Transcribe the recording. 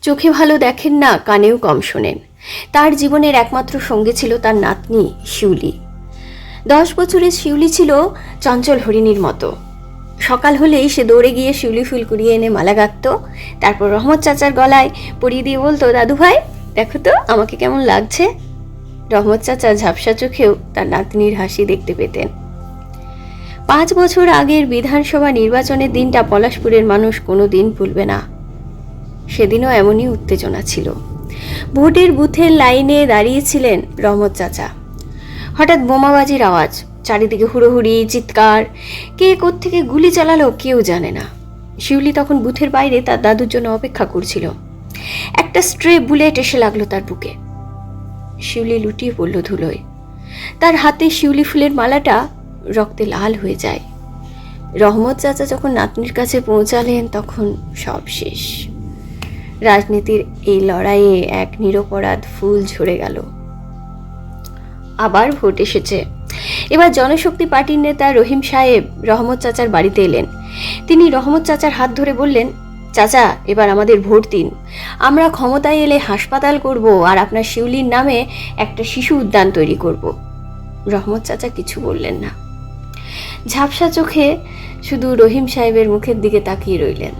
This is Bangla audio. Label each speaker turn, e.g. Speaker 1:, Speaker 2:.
Speaker 1: চোখে ভালো দেখেন না, কানেও কম শোনেন। তার জীবনের একমাত্র সঙ্গী ছিল তার নাতনি শিউলি। 10 বছরের শিউলি ছিল চঞ্চল হরিণীর মতো। সকাল হলেই সে দৌড়ে গিয়ে শিউলি ফুল কুড়িয়ে এনে মালা গাঁথত, তারপর রহমত চাচার গলায় পরিয়ে দিয়ে বলতো, দাদু ভাই দেখো তো আমাকে কেমন লাগছে। রহমত চাচা ঝাপসা চোখেও তার নাতনির হাসি দেখতে পেতেন। 5 বছর আগের বিধানসভা নির্বাচনের দিনটা পলাশপুরের মানুষ কোনো দিন ভুলবে না। সেদিনও এমনই উত্তেজনা ছিল। ভোটের বুথের লাইনে দাঁড়িয়েছিলেন রহমত চাচা। হঠাৎ বোমাবাজির আওয়াজ, চারিদিকে হুড়োহুড়ি, চিৎকার। কে কোত্থেকে গুলি চালালো কেউ জানে না। শিউলি তখন বুথের বাইরে তার দাদুর জন্য অপেক্ষা করছিল। একটা স্ট্রে বুলেট এসে লাগলো তার বুকে। শিউলি লুটিয়ে পড়ল ধুলোয়। তার হাতে শিউলি ফুলের মালাটা রক্তে লাল হয়ে যায়। রহমত চাচা যখন নাতনির কাছে পৌঁছালেন তখন সব শেষ। রাজনীতির এই লড়াইয়ে এক নিরপরাধ ফুল ঝরে গেল। আবার ভোট এসেছে। এবার জনশক্তি পার্টির নেতা রহিম সাহেব রহমত চাচার বাড়িতে এলেন। তিনি রহমত চাচার হাত ধরে বললেন, চাচা এবার আমাদের ভোট দিন। আমরা ক্ষমতায় এলে হাসপাতাল করব আর আপনার শিউলির নামে একটা শিশু উদ্যান তৈরি করব। রহমত চাচা কিছু বললেন না। ঝাপসা চোখে শুধু রহিম সাহেবের মুখের দিকে তাকিয়ে রইলেন।